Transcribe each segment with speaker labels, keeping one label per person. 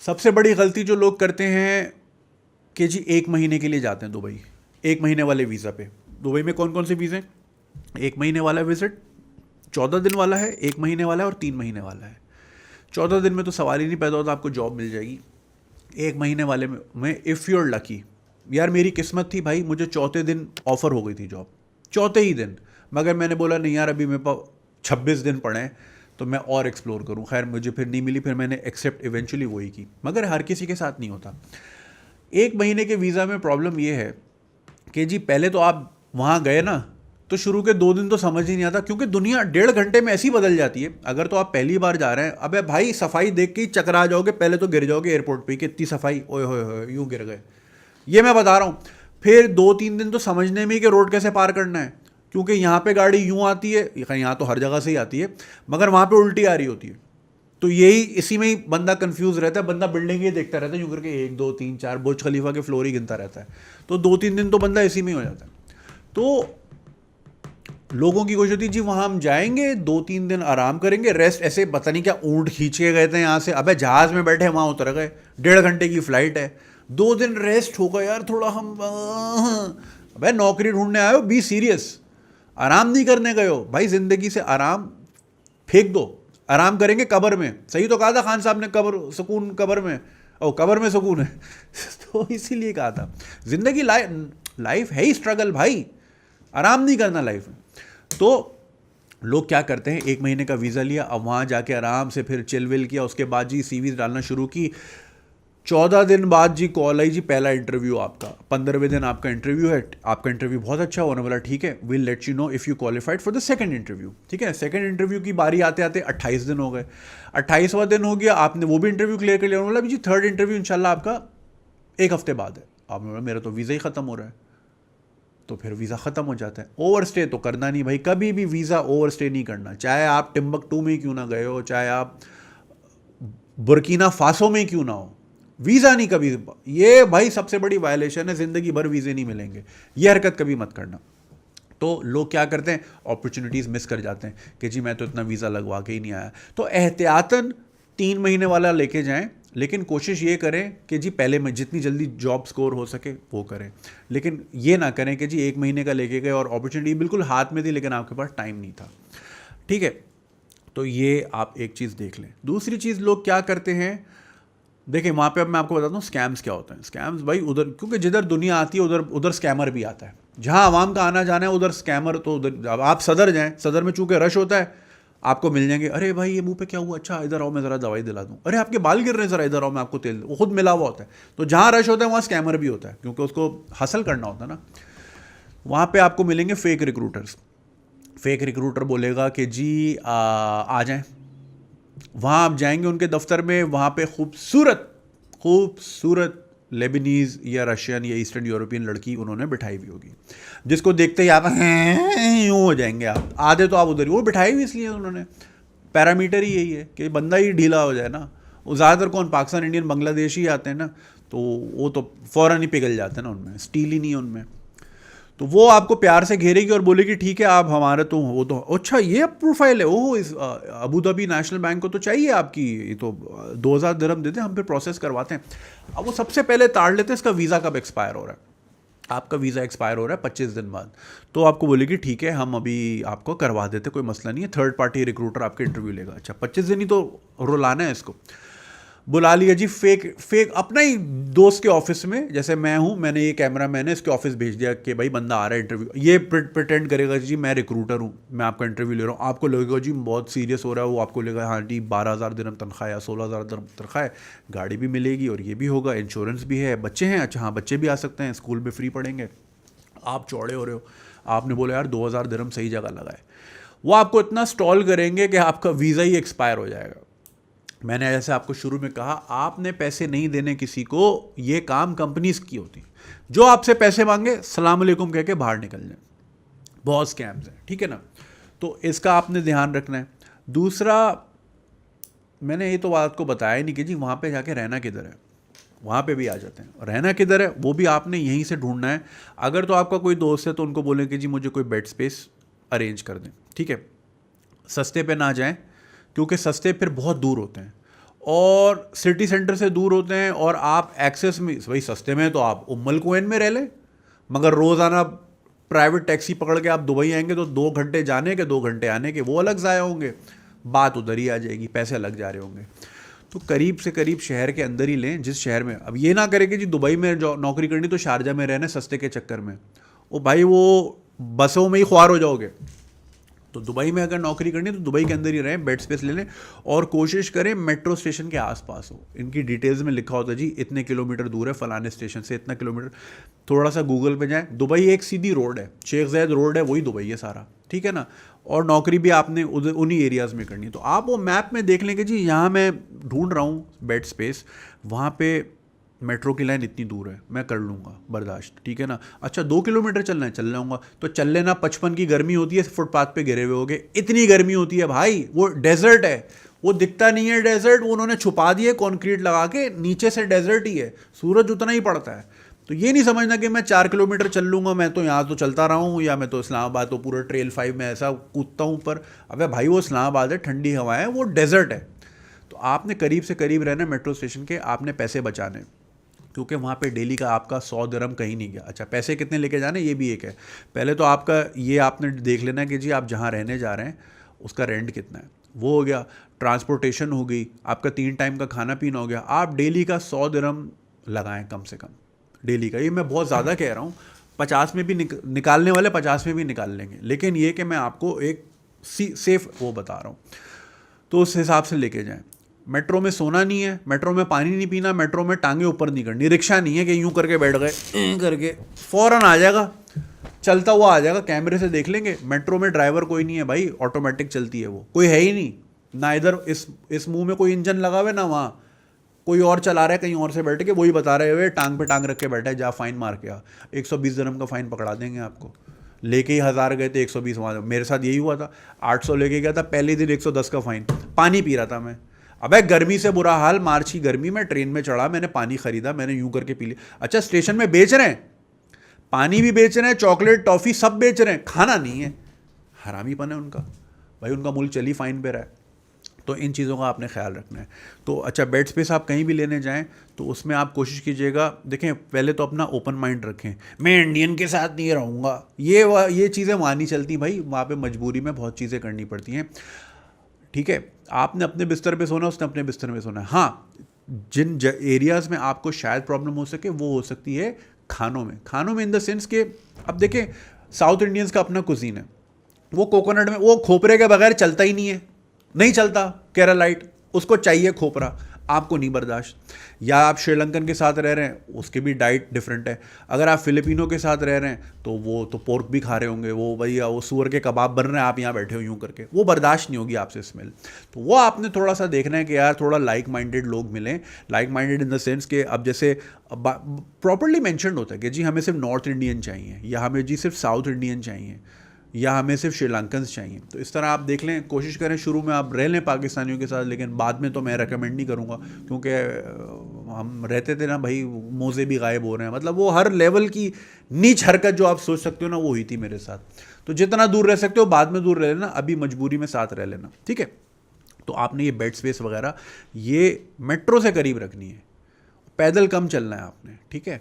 Speaker 1: सबसे बड़ी गलती जो लोग करते हैं कि जी 1 महीने के लिए जाते हैं दुबई, 1 महीने वाले वीज़ा पे। दुबई में कौन कौन से वीज़े हैं? 1 महीने वाला विजिट, 14 दिन वाला है, 1 महीने वाला है और 3 महीने वाला है। 14 दिन में तो सवाल ही नहीं पैदा होता आपको जॉब मिल जाएगी। 1 महीने वाले में इफ़ यू आर लकी, यार मेरी किस्मत थी भाई, मुझे चौथे दिन ऑफर हो गई थी जॉब, चौथे ही दिन। मगर मैंने बोला नहीं यार, अभी मेरे पास 26 दिन पड़े हैं तो मैं और एक्सप्लोर करूं। खैर मुझे फिर नहीं मिली, फिर मैंने एक्सेप्ट इवेंचुअली वही की। मगर हर किसी के साथ नहीं होता। 1 महीने के वीज़ा में प्रॉब्लम ये है कि जी पहले तो आप वहाँ गए ना, तो शुरू के 2 दिन तो समझ ही नहीं आता, क्योंकि दुनिया 1.5 घंटे में ऐसी बदल जाती है। अगर तो आप पहली बार जा रहे हैं, अबे भाई सफाई देख के ही चकरा जाओगे, पहले तो गिर जाओगे एयरपोर्ट पे, कितनी सफाई, ओए होए यूं गिर गए, ये मैं बता रहा हूँ। फिर 2-3 दिन तो समझने में ही कि रोड कैसे पार करना है, क्योंकि यहाँ पे गाड़ी यूं आती है, यहाँ तो हर जगह से ही आती है, मगर वहाँ पे उल्टी आ रही होती है। तो यही इसी में ही बंदा कंफ्यूज रहता है, बंदा बिल्डिंग ही देखता रहता है यूं करके, 1 2 3 4 बुर्ज खलीफा के फ्लोर ही गिनता रहता है। तो 2-3 दिन तो बंदा इसी में ही हो जाता है। तो लोगों की कोशिश होती है जी वहां हम जाएंगे, 2-3 दिन आराम करेंगे, रेस्ट, ऐसे पता नहीं क्या ऊंट खींच के गए थे यहाँ से, अबे जहाज में बैठे वहां उतर गए, 1.5 घंटे की फ्लाइट है, 2 दिन रेस्ट होगा यार थोड़ा हम। अबे नौकरी ढूंढने आए हो, बी सीरियस, आराम नहीं करने गए हो भाई, जिंदगी से आराम फेंक दो, आराम करेंगे कब्र में। सही तो कहा था खान साहब ने, कब्र सुकून कब्र में, ओ कब्र में सुकून है। तो इसीलिए कहा था जिंदगी लाइफ है ही स्ट्रगल भाई, आराम नहीं करना लाइफ में। तो लोग क्या करते हैं, 1 महीने का वीज़ा लिया, अब वहाँ जाके आराम से फिर चिल विल किया, उसके बाद जी सीवी डालना शुरू की। 14 दिन बाद जी कॉल आई जी, पहला इंटरव्यू आपका, 15वें दिन आपका इंटरव्यू है, आपका इंटरव्यू बहुत अच्छा होने वाला, ठीक है, will let you know if you qualified for the second interview. ठीक है, सेकंड इंटरव्यू की बारी आते आते 28 दिन हो गए, 28वां दिन हो गया, आपने वो भी इंटरव्यू क्लियर कर लिया, बोला जी थर्ड इंटरव्यू इंशाल्लाह आपका 1 हफ्ते बाद है। आपने बोला मेरा तो वीज़ा ही ख़त्म हो रहा है, तो फिर वीज़ा ख़त्म हो जाता है। ओवर स्टे तो करना नहीं भाई, कभी भी वीज़ा ओवर स्टे नहीं करना, चाहे आप टिम्बकटू में क्यों ना गए हो, चाहे आप बुर्किना फासो में क्यों ना हो, वीज़ा नहीं कभी। ये भाई सबसे बड़ी वायलेशन है, ज़िंदगी भर वीज़े नहीं मिलेंगे, ये हरकत कभी मत करना। तो लोग क्या करते हैं, अपॉर्चुनिटीज़ मिस कर जाते हैं कि जी मैं तो इतना वीज़ा लगवा के ही नहीं आया। तो एहतियातन 3 महीने वाला लेके जाएं, लेकिन कोशिश ये करें कि जी पहले में जितनी जल्दी जॉब स्कोर हो सके वो करें, लेकिन ये ना करें कि जी 1 महीने का लेके गए और अपॉर्चुनिटी बिल्कुल हाथ में थी लेकिन आपके पास टाइम नहीं था। ठीक है, तो ये आप एक चीज़ देख लें। दूसरी चीज़ लोग क्या करते हैं, देखिए वहाँ पे अब मैं आपको बताता हूँ स्कैम्स क्या होते हैं। स्कैम्स भाई उधर, क्योंकि जिधर दुनिया आती है उधर उधर स्कैमर भी आता है, जहाँ आवाम का आना जाना है उधर स्कैमर तो उधर। अब आप सदर जाएँ, सदर में चूँकि रश होता है, आपको मिल जाएंगे, अरे भाई ये मुंह पे क्या हुआ, अच्छा इधर आओ मैं ज़रा दवाई दिला दूँ, अरे आपके बाल गिर रहे हैं ज़रा इधर आओ मैं आपको तेल, वो खुद मिला हुआ होता है। तो जहाँ रश होता है वहाँ स्कैमर भी होता है, क्योंकि उसको हासिल करना होता है ना। वहाँ पे आपको मिलेंगे फेक रिक्रूटर्स। फेक रिक्रूटर बोलेगा कि जी आ जाएं, वहाँ आप जाएंगे उनके दफ्तर में, वहाँ पे खूबसूरत खूबसूरत लेबनीज़ या रशियन या ईस्टर्न यूरोपियन लड़की उन्होंने बिठाई हुई होगी, जिसको देखते ही आप यूँ हो जाएंगे। आप आधे तो आप उधर ही, वो बिठाई हुई इसलिए उन्होंने, पैरामीटर ही यही है कि बंदा ही ढीला हो जाए ना। वो ज़्यादातर कौन, पाकिस्तान, इंडियन, बांग्लादेशी आते हैं ना, तो वो तो फ़ौरन ही पिघल जाते हैं ना, उनमें स्टील ही नहीं है उनमें। तो वो आपको प्यार से घेरेगी और बोलेगी ठीक है आप हमारे तो, वो तो अच्छा ये प्रोफाइल है, ओह इस अबू धाबी नेशनल बैंक को तो चाहिए आपकी, ये तो 2000 दिरहम देते हैं हम, फिर प्रोसेस करवाते हैं। अब वो सबसे पहले ताड़ लेते हैं इसका वीज़ा कब एक्सपायर हो रहा है। आपका वीज़ा एक्सपायर हो रहा है 25 दिन बाद, तो आपको बोलेगी ठीक है हम अभी आपको करवा देते, कोई मसला नहीं है, थर्ड पार्टी रिक्रूटर आपके इंटरव्यू लेगा। अच्छा 25 दिन ही तो रुलाना है इसको, बुला लिया जी फेक अपना ही दोस्त के ऑफिस में, जैसे मैं हूँ, मैंने ये कैमरा मैंने इसके ऑफिस भेज दिया कि भाई बंदा आ रहा है इंटरव्यू, ये प्रिटेंड करेगा जी मैं रिक्रूटर हूँ, मैं आपका इंटरव्यू ले रहा हूँ, आपको लगेगा जी बहुत सीरियस हो रहा है, वो आपको लगेगा हाँ जी 12,000 दिरहम तनख्वाह या 16,000 दिरहम तनख्वाह है, गाड़ी भी मिलेगी और ये भी होगा, इंश्योरेंस भी है, बच्चे हैं, अच्छा हाँ बच्चे भी आ सकते हैं, स्कूल में फ्री पढ़ेंगे। आप चौड़े हो रहे हो, आपने बोला यार 2,000 दिरहम सही जगह लगाए, वो आपको इतना स्टॉल करेंगे कि आपका वीज़ा ही एक्सपायर हो जाएगा। मैंने जैसे आपको शुरू में कहा, आपने पैसे नहीं देने किसी को, ये काम कंपनीज की होती, जो आपसे पैसे मांगे सलाम अलैकुम कह के बाहर निकल जाए। बहुत स्कैम्स हैं, ठीक है ना, तो इसका आपने ध्यान रखना है। दूसरा, मैंने ये तो बात को बताया ही नहीं कि जी वहाँ पे जाके रहना किधर है, वहाँ पे भी आ जाते हैं, रहना किधर है वो भी आपने यहीं से ढूंढना है। अगर तो आपका कोई दोस्त है तो उनको बोलें कि जी मुझे कोई बेड स्पेस अरेंज कर दें, ठीक है। सस्ते पे ना जाएं, क्योंकि सस्ते फिर बहुत दूर होते हैं, और सिटी सेंटर से दूर होते हैं, और आप एक्सेस में भाई सस्ते में, तो आप उम्मल कुवैन में रह लें, मगर रोज़ाना प्राइवेट टैक्सी पकड़ के आप दुबई आएंगे तो 2 घंटे जाने के 2 घंटे आने के वो अलग ज़ाया होंगे, बात उधर ही आ जाएगी, पैसे अलग जा रहे होंगे। तो करीब से करीब शहर के अंदर ही लें, जिस शहर में, अब ये ना करें कि जी दुबई में जो नौकरी करनी तो शारजा में रहना सस्ते के चक्कर में, ओ भाई वो बसों में ही ख्वार हो जाओगे। तो दुबई में अगर नौकरी करनी है तो दुबई के अंदर ही रहें, बेड स्पेस ले लें, और कोशिश करें मेट्रो स्टेशन के आसपास हो। इनकी डिटेल्स में लिखा होता है जी इतने किलोमीटर दूर है फलाने स्टेशन से, इतना किलोमीटर, थोड़ा सा गूगल पे जाएं, दुबई एक सीधी रोड है, शेख ज़ायद रोड है, वही दुबई है सारा, ठीक है ना। और नौकरी भी आपने उधर उन्हीं एरियाज़ में करनी है, तो आप वो मैप में देख लें कि जी यहाँ मैं ढूंढ रहा हूँ बेड स्पेस, वहाँ पे मेट्रो की लाइन इतनी दूर है, मैं कर लूँगा बर्दाश्त, ठीक है ना। अच्छा 2 किलोमीटर चलना है, चल जाऊँगा, तो चल लेना, 55 की गर्मी होती है, फुटपाथ पे गिरे हुए होगे, इतनी गर्मी होती है भाई, वो डेजर्ट है, वो दिखता नहीं है डेजर्ट, वो उन्होंने छुपा दिए कंक्रीट लगा के, नीचे से डेजर्ट ही है, सूरज उतना ही पड़ता है। तो ये नहीं समझना कि मैं 4 किलोमीटर चल लूँगा, मैं तो यहाँ तो चलता रहा हूँ, या मैं तो इस्लामाबाद तो पूरा ट्रेल 5 में ऐसा कूदता हूँ ऊपर। अबे भाई वो इस्लामाबाद है, ठंडी हवाएं, वो डेजर्ट है। तो आपने करीब से करीब रहना मेट्रो स्टेशन के, आपने पैसे बचाने, क्योंकि वहाँ पे डेली का आपका 100 दिरहम कहीं नहीं गया। अच्छा पैसे कितने लेके जाने ये भी एक है, पहले तो आपका ये आपने देख लेना कि जी आप जहाँ रहने जा रहे हैं उसका रेंट कितना है, वो हो गया, ट्रांसपोर्टेशन हो गई, आपका 3 टाइम का खाना पीना हो गया, आप डेली का 100 दिरहम लगाएं कम से कम डेली का। ये मैं बहुत ज़्यादा कह रहा हूँ, 50 में भी निकालने वाले 50 में भी निकाल लेंगे, लेकिन ये कि मैं आपको एक सेफ वो बता रहा हूँ, तो उस हिसाब से लेके जाएं। मेट्रो में सोना नहीं है, मेट्रो में पानी नहीं पीना, मेट्रो में टांगे ऊपर नहीं करनी, रिक्शा नहीं है कि यूं करके बैठ गए करके फ़ौरन आ जाएगा, चलता हुआ आ जाएगा, कैमरे से देख लेंगे। मेट्रो में ड्राइवर कोई नहीं है भाई, ऑटोमेटिक चलती है वो, कोई है ही नहीं, ना इधर इस मुंह में कोई इंजन लगा हुआ, ना वहाँ कोई और चला रहा है कहीं और से बैठ के, वही बता रहे हुए टांग पे टांग रख के बैठा है, जा फाइन मार के आ, 120 दिरहम का फाइन पकड़ा देंगे आपको। लेके ही 1000 गए थे, 120 वहाँ, मेरे साथ यही हुआ था, 800 लेके गया था, पहले दिन 110 का फाइन, पानी पी रहा था मैं। अबे गर्मी से बुरा हाल, मार्च की गर्मी में ट्रेन में चढ़ा, मैंने पानी खरीदा, मैंने यूं करके पी लिया। अच्छा स्टेशन में बेच रहे हैं, पानी भी बेच रहे हैं, चॉकलेट टॉफ़ी सब बेच रहे हैं, खाना नहीं है, हरामीपन है उनका भाई, उनका मुल्क चली फाइन पे रहा है। तो इन चीज़ों का आपने ख्याल रखना है। तो अच्छा बेड स्पेस आप कहीं भी लेने जाएं तो उसमें आप कोशिश कीजिएगा, देखें पहले तो अपना ओपन माइंड रखें, मैं इंडियन के साथ नहीं रहूँगा, ये चीज़ें वहाँ नहीं चलती भाई, वहाँ पे मजबूरी में बहुत चीज़ें करनी पड़ती हैं, ठीक है। आपने अपने बिस्तर पे सोना, उसने अपने बिस्तर में सोना है। हाँ जिन एरियाज़ में आपको शायद प्रॉब्लम हो सके वो हो सकती है खानों में इन द सेंस के, अब देखें साउथ इंडियंस का अपना कुजीन है, वो कोकोनट में, वो खोपरे के बगैर चलता ही नहीं है, नहीं चलता, केरलाइट उसको चाहिए खोपरा, आपको नहीं बर्दाश्त। या आप श्रीलंकन के साथ रह रहे हैं, उसकी भी डाइट डिफरेंट है। अगर आप फिलिपिनो के साथ रह रहे हैं तो वो तो पोर्क भी खा रहे होंगे, वो भैया वो सूअर के कबाब बन रहे हैं, आप यहाँ बैठे हो यूँ करके, वो बर्दाश्त नहीं होगी आपसे स्मेल। तो वो आपने थोड़ा सा देखना है कि यार थोड़ा लाइक माइंडेड लोग मिलें, like minded in the sense कि अब जैसे प्रॉपरली मैंशनड होता है कि जी हमें सिर्फ नॉर्थ इंडियन चाहिए, या हमें जी सिर्फ साउथ इंडियन चाहिए, या हमें सिर्फ श्रीलंकन्स चाहिए। तो इस तरह आप देख लें, कोशिश करें शुरू में आप रह लें पाकिस्तानियों के साथ, लेकिन बाद में तो मैं रेकमेंड नहीं करूँगा, क्योंकि हम रहते थे ना भाई, मोज़े भी गायब हो रहे हैं, मतलब वो हर लेवल की नीच हरकत जो आप सोच सकते हो ना वो हुई थी मेरे साथ। तो जितना दूर रह सकते हो बाद में दूर रह लेना, अभी मजबूरी में साथ रह लेना, ठीक है। तो आपने ये बेड स्पेस वगैरह ये मेट्रो से करीब रखनी है, पैदल कम चलना है आपने, ठीक है,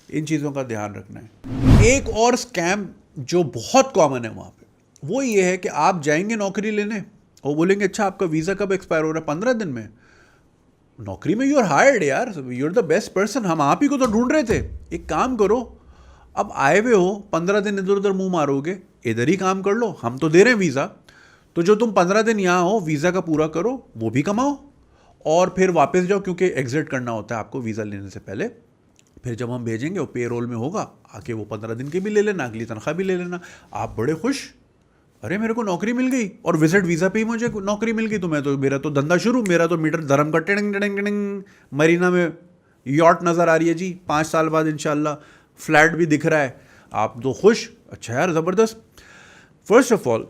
Speaker 1: इन चीज़ों का ध्यान रखना है। एक और स्कैम जो बहुत कॉमन है वहाँ पे, वो ये है कि आप जाएंगे नौकरी लेने और बोलेंगे अच्छा आपका वीज़ा कब एक्सपायर हो रहा है, 15 दिन में। नौकरी में यू आर हायर्ड यार, you are the best person, हम आप ही को तो ढूंढ रहे थे, एक काम करो, अब आए हुए हो 15 दिन इधर उधर मुंह मारोगे, इधर ही काम कर लो, हम तो दे रहे हैं वीज़ा, तो जो तुम 15 दिन यहाँ हो वीज़ा का पूरा करो, वो भी कमाओ और फिर वापस जाओ, क्योंकि एग्जिट करना होता है आपको वीज़ा लेने से पहले। फिर जब हम भेजेंगे वो पे रोल में होगा, आके वो 15 दिन के भी ले लेना, अगली तनख्वाह भी ले लेना, आप बड़े खुश, अरे मेरे को नौकरी मिल गई और विजिट वीज़ा पे ही मुझे नौकरी मिल गई, तो मेरा तो धंधा शुरू, मेरा तो मीटर धर्म का टिंग टिंग टिंग, मरीना में यॉट नज़र आ रही है जी, 5 साल बाद इंशाल्लाह फ्लैट भी दिख रहा है, आप तो खुश। अच्छा यार ज़बरदस्त। First of all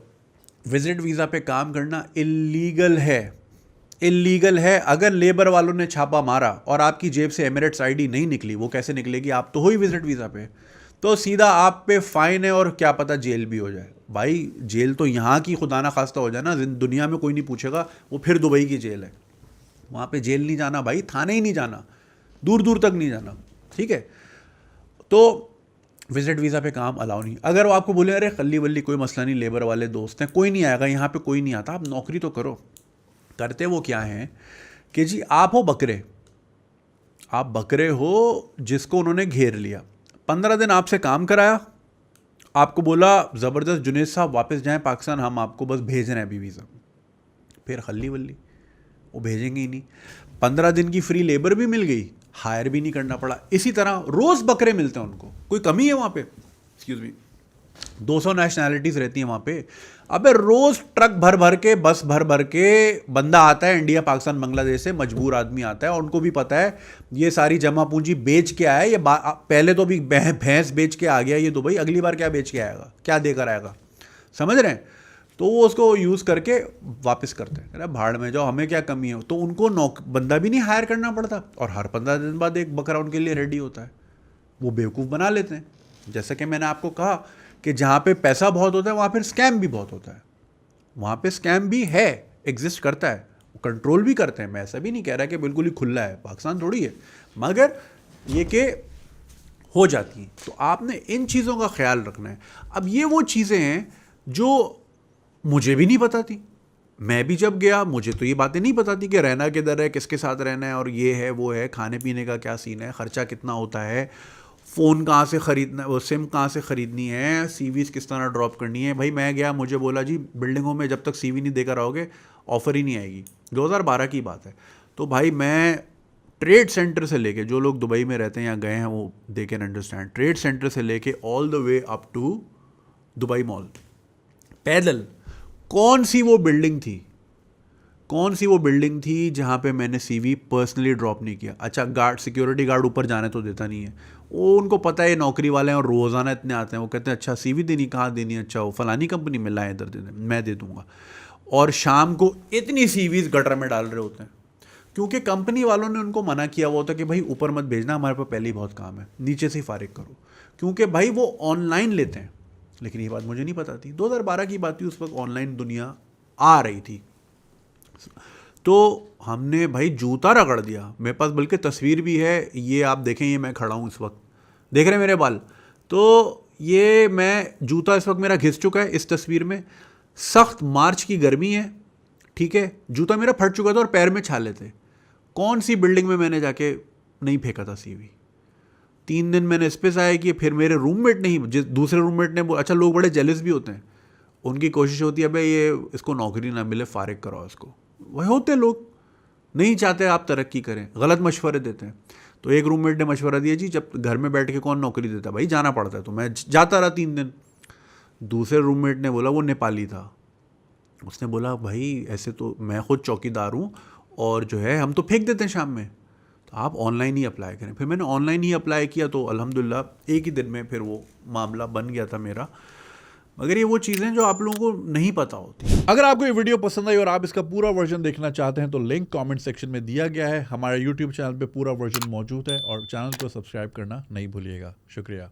Speaker 1: visit visa पे काम करना इलीगल है। अगर लेबर वालों ने छापा मारा और आपकी जेब से एमिरेट्स आईडी नहीं निकली, वो कैसे निकलेगी, आप तो हो ही विजिट वीज़ा पे, तो सीधा आप पे फ़ाइन है और क्या पता जेल भी हो जाए। भाई जेल तो यहाँ की खुदा ना खास्ता हो जाए ना, दुनिया में कोई नहीं पूछेगा, वो फिर दुबई की जेल है, वहाँ पे जेल नहीं जाना भाई, थाने ही नहीं जाना, दूर दूर तक नहीं जाना, ठीक है। तो विजिट वीज़ा पे काम अलाउ नहीं। अगर वो आपको बोले अरे खल्ली वल्ली कोई मसला नहीं, लेबर वाले दोस्त हैं, कोई नहीं आएगा यहाँ पे, कोई नहीं आता, आप नौकरी तो करो। करते वो क्या है कि जी आप हो बकरे, आप बकरे हो जिसको उन्होंने घेर लिया, 15 दिन आपसे काम कराया, आपको बोला ज़बरदस्त जुनेद साहब वापस जाएं पाकिस्तान, हम आपको बस भेज रहे हैं अभी वीज़ा, फिर खल्ली वल्ली वो भेजेंगे ही नहीं। 15 दिन की फ्री लेबर भी मिल गई, हायर भी नहीं करना पड़ा। इसी तरह रोज़ बकरे मिलते हैं उनको, कोई कमी है वहाँ पे? एक्सक्यूज़ मी, 200 नेशनैलिटीज़ रहती हैं वहाँ पे। अबे रोज़ ट्रक भर भर के, बस भर भर के बंदा आता है, इंडिया पाकिस्तान बांग्लादेश से मजबूर आदमी आता है, और उनको भी पता है ये सारी जमा पूंजी बेच के आया, ये पहले तो भी भैंस बेच के आ गया ये दुबई, अगली बार क्या बेच के आएगा, क्या देकर आएगा, समझ रहे हैं? तो वो उसको यूज़ करके वापस करते हैं, अरे भाड़ में जाओ, हमें क्या कमी है। तो उनको बंदा भी नहीं हायर करना पड़ता, और हर 15 दिन बाद एक बकरा उनके लिए रेडी होता है। वो बेवकूफ़ बना लेते हैं। जैसा कि मैंने आपको कहा कि जहाँ पे पैसा बहुत होता है वहाँ पर स्कैम भी बहुत होता है, वहाँ पे स्कैम भी है, एग्जिस्ट करता है, कंट्रोल भी करते हैं। मैं ऐसा भी नहीं कह रहा कि बिल्कुल ही खुला है, पाकिस्तान थोड़ी है, मगर ये कि हो जाती हैं। तो आपने इन चीज़ों का ख्याल रखना है। अब ये वो चीज़ें हैं जो मुझे भी नहीं पता थी। मैं भी जब गया मुझे तो ये बातें नहीं पता थी कि रहना किधर है, किसके साथ रहना है, और ये है वो है, खाने पीने का क्या सीन है, खर्चा कितना होता है, फ़ोन कहाँ से ख़रीदना, वो सिम कहाँ से ख़रीदनी है, सीवीज़ किस तरह ड्रॉप करनी है। भाई मैं गया, मुझे बोला जी बिल्डिंगों में जब तक सीवी नहीं देकर आओगे ऑफ़र ही नहीं आएगी। 2012 की बात है। तो भाई मैं ट्रेड सेंटर से लेके, जो लोग दुबई में रहते हैं या गए हैं वो they can understand, trade centre से लेके all the way up to Dubai mall, पैदल कौन सी वो बिल्डिंग थी, कौन सी वो बिल्डिंग थी जहाँ पे मैंने सीवी पर्सनली ड्रॉप नहीं किया। अच्छा गार्ड, सिक्योरिटी गार्ड ऊपर जाने तो देता नहीं है, वो उनको पता है ये नौकरी वाले हैं और रोज़ाना इतने आते हैं, वो कहते हैं अच्छा सीवी देनी, कहाँ देनी, अच्छा वो फलानी कंपनी में लाए, इधर दे दें, मैं दे दूँगा। और शाम को इतनी सीवीज़ गटर में डाल रहे होते हैं, क्योंकि कंपनी वालों ने उनको मना किया हुआ होता कि भाई ऊपर मत भेजना, हमारे पास पहले ही बहुत काम है, नीचे से ही फारिग करो, क्योंकि भाई वो ऑनलाइन लेते हैं। लेकिन ये बात मुझे नहीं पता थी, 2012 की बात थी, उस वक्त ऑनलाइन दुनिया आ रही थी। तो हमने भाई जूता रगड़ दिया, मेरे पास बल्कि तस्वीर भी है, ये आप देखें, ये मैं खड़ा हूँ इस वक्त, देख रहे हैं मेरे बाल, तो ये मैं जूता इस वक्त मेरा घिस चुका है इस तस्वीर में। सख्त मार्च की गर्मी है, ठीक है, जूता मेरा फट चुका था और पैर में छाले थे। कौन सी बिल्डिंग में मैंने जाके नहीं फेंका था सीवी। 3 दिन मैंने इस पे ज़ाया किए, फिर मेरे रूममेट ने ही, दूसरे रूममेट ने बोला, अच्छा लोग बड़े जेलस भी होते हैं, उनकी कोशिश होती है भाई ये इसको नौकरी ना मिले, फारिग कराओ इसको, वही होते लोग नहीं चाहते आप तरक्की करें, गलत मशवरे देते हैं। तो एक रूममेट ने मशवरा दिया जी जब घर में बैठ के कौन नौकरी देता, भाई जाना पड़ता है, तो मैं जाता रहा 3 दिन। दूसरे रूममेट ने बोला, वो नेपाली था, उसने बोला भाई ऐसे तो मैं खुद चौकीदार हूँ और जो है हम तो फेंक देते हैं शाम में, तो आप ऑनलाइन ही अप्लाई करें। फिर मैंने ऑनलाइन ही अप्लाई किया, तो अल्हम्दुलिल्लाह एक ही दिन में फिर वो मामला बन गया था मेरा। मगर ये वो चीज़ें जो आप लोगों को नहीं पता होती।
Speaker 2: अगर आपको ये वीडियो पसंद आई और आप इसका पूरा वर्जन देखना चाहते हैं तो लिंक कमेंट सेक्शन में दिया गया है। हमारे यूट्यूब चैनल पे पूरा वर्जन मौजूद है और चैनल को सब्सक्राइब करना नहीं भूलिएगा। शुक्रिया।